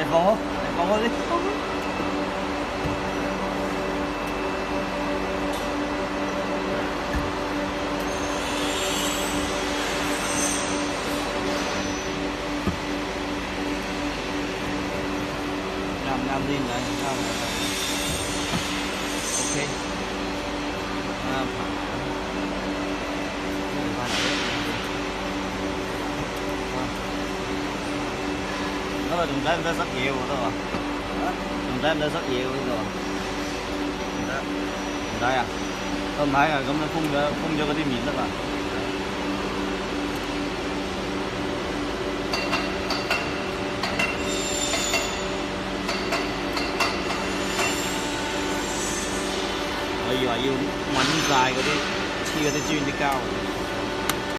Để con hốt đi. Làm gì này? Ok. Nó là đường đêm rất nhiều rồi đó. Đường đêm rất nhiều rồi. Đây à? Hôm nay là cũng phun cho cái đi mịn đó mà. Bây giờ yêu mạnh dài cái đi, chia cái chuyên đi cao.